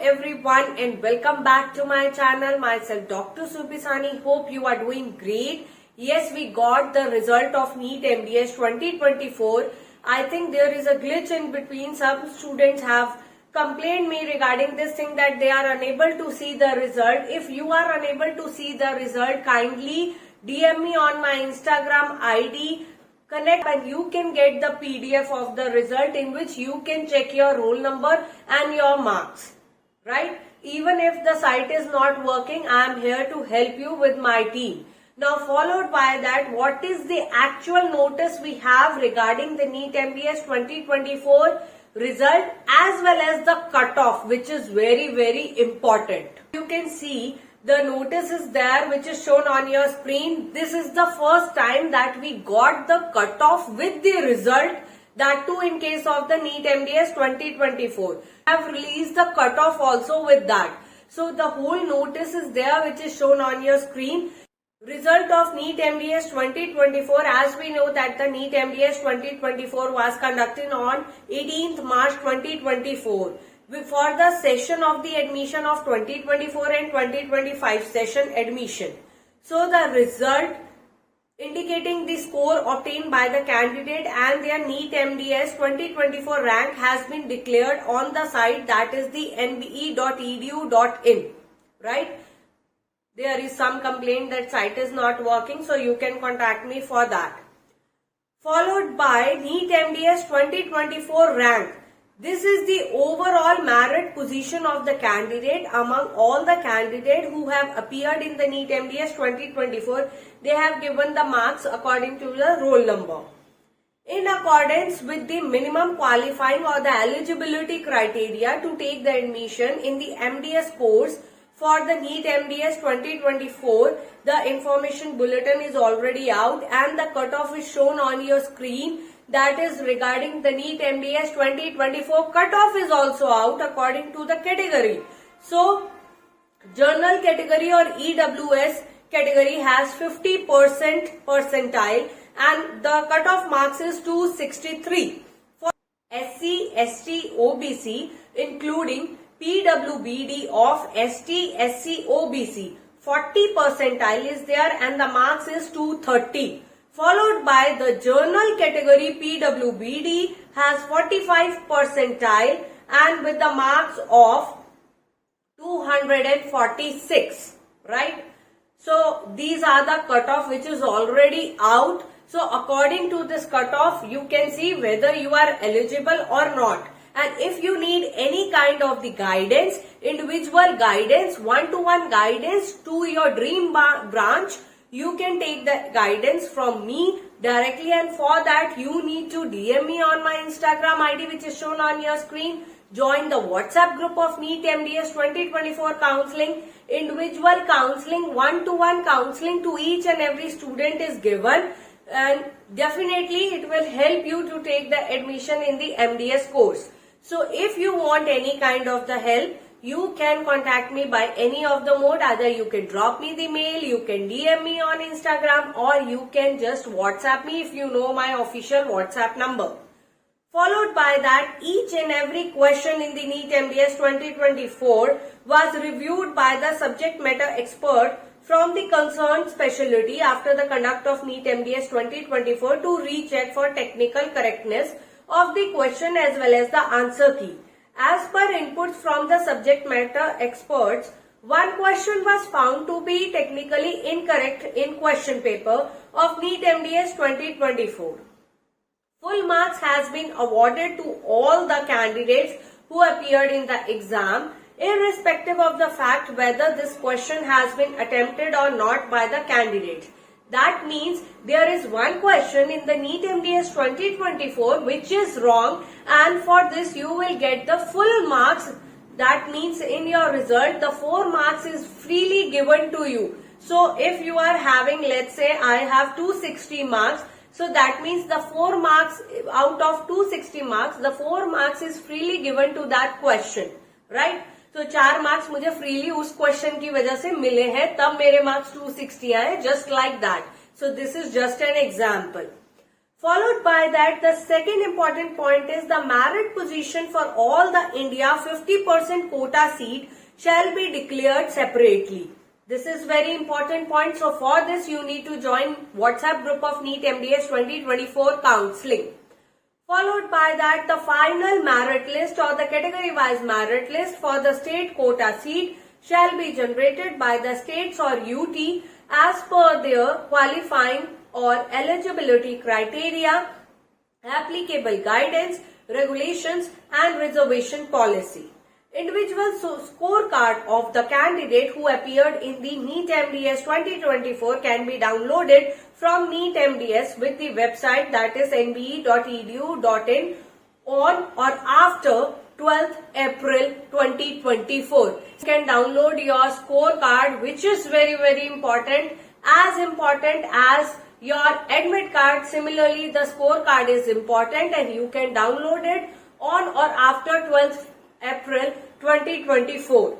everyone and welcome back to my channel. Myself Dr. Subhisani. Hope you are doing great. Yes, we got the result of NEET MDS 2024. I think there is a glitch in between. Some students have complained me regarding this thing that they are unable to see the result. If you are unable to see the result, kindly DM me on my Instagram ID. Connect and you can get the PDF of the result in which you can check your roll number and your marks. Right? Even if the site is not working, I am here to help you with my team. Now followed by that, what is the actual notice we have regarding the NEET MDS 2024 result as well as the cutoff, which is very important. You can see the notice is there, which is shown on your screen. This is the first time that we got the cutoff with the result, that too in case of the NEET MDS 2024. I have released the cutoff also with that. So the whole notice is there, which is shown on your screen. Result of NEET MDS 2024, as we know that the NEET MDS 2024 was conducted on 18th March 2024. For the session of the admission of 2024 and 2025 session admission. So the result indicating the score obtained by the candidate and their NEET MDS 2024 rank has been declared on the site, that is the nbe.edu.in. Right? There is some complaint that site is not working, so you can contact me for that. Followed by NEET MDS 2024 rank. This is the overall merit position of the candidate among all the candidates who have appeared in the NEET MDS 2024. They have given the marks according to the roll number. In accordance with the minimum qualifying or the eligibility criteria to take the admission in the MDS course for the NEET MDS 2024, the information bulletin is already out and the cutoff is shown on your screen. That is regarding the NEET MDS 2024 cutoff is also out according to the category. So, General category or EWS category has 50% percentile and the cutoff marks is 263. For SC, ST, OBC including PWBD of ST, SC, OBC, 40 percentile is there and the marks is 230. Followed by the journal category PWBD has 45 percentile and with the marks of 246, right? So these are the cutoff which is already out. So according to this cutoff, you can see whether you are eligible or not. And if you need any kind of the guidance, individual guidance, one-to-one guidance to your dream branch, you can take the guidance from me directly, and for that you need to DM me on my Instagram ID which is shown on your screen. Join the WhatsApp group of NEET MDS 2024 counseling. Individual counseling, one-to-one counseling to each and every student is given, and definitely it will help you to take the admission in the MDS course. So if you want any kind of the help, you can contact me by any of the mode. Either you can drop me the mail, you can DM me on Instagram, or you can just WhatsApp me if you know my official WhatsApp number. Followed by that, each and every question in the NEET MDS 2024 was reviewed by the subject matter expert from the concerned specialty after the conduct of NEET MDS 2024 to recheck for technical correctness of the question as well as the answer key. As per inputs from the subject matter experts, one question was found to be technically incorrect in question paper of NEET MDS 2024. Full marks has been awarded to all the candidates who appeared in the exam, irrespective of the fact whether this question has been attempted or not by the candidate. That means there is one question in the NEET MDS 2024 which is wrong, and for this you will get the full marks. That means in your result the 4 marks is freely given to you. So if you are having, let's say I have 260 marks, so that means the 4 marks out of 260 marks, the 4 marks is freely given to that question, right? तो 4 marks मुझे freely उस question की वजह से मिले हैं, तब मेरे मार्क्स 260 आए, just like that. So this is just an example. Followed by that, the second important point is the merit position for all the India 50% quota seat shall be declared separately. This is very important point. So for this, you need to join WhatsApp group of NEET MDS 2024 counseling. Followed by that, the final merit list or the category wise merit list for the state quota seat shall be generated by the states or UT as per their qualifying or eligibility criteria, applicable guidance, regulations and reservation policy. Individual scorecard of the candidate who appeared in the NEET MDS 2024 can be downloaded from NEET MDS with the website, that is nbe.edu.in, on or after 12th April 2024. You can download your scorecard, which is very important as your admit card. Similarly, the scorecard is important and you can download it on or after 12th April 2024.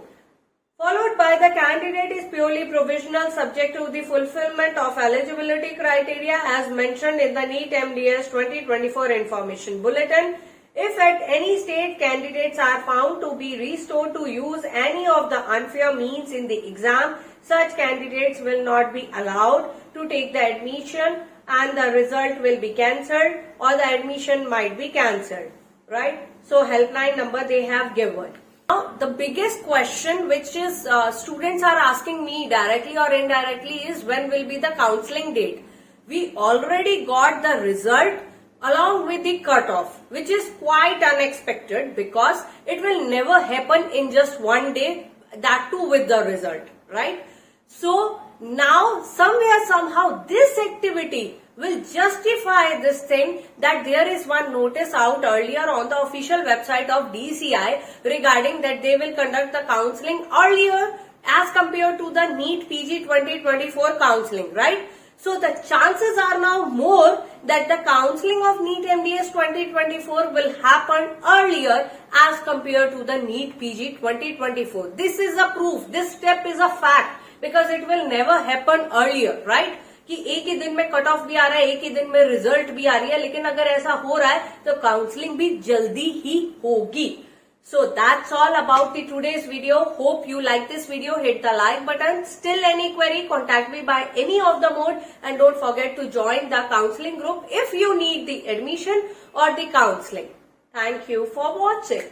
Followed by the candidate is purely provisional, subject to the fulfillment of eligibility criteria as mentioned in the NEET MDS 2024 information bulletin. If at any state candidates are found to be restored to use any of the unfair means in the exam, such candidates will not be allowed to take the admission and the result will be cancelled or the admission might be cancelled. Right? So helpline number they have given. Now the biggest question which is students are asking me directly or indirectly is when will be the counseling date. We already got the result along with the cutoff, which is quite unexpected because it will never happen in just one day, that too with the result, right? So now somewhere somehow this activity will justify this thing that there is one notice out earlier on the official website of DCI regarding that they will conduct the counseling earlier as compared to the NEET PG 2024 counseling, right? So the chances are now more that the counseling of NEET MDS 2024 will happen earlier as compared to the NEET PG 2024. This is a proof. This step is a fact because it will never happen earlier, right? कि एक ही दिन में cut off भी आ रहा है, एक ही दिन में रिजल्ट भी आ रही है, लेकिन अगर ऐसा हो रहा है तो काउंसलिंग भी जल्दी ही होगी. So that's all about the today's video. Hope you like this video. Hit the like button. Still any query, contact me by any of the mode and don't forget to join the counseling group if you need the admission or the counseling. Thank you for watching.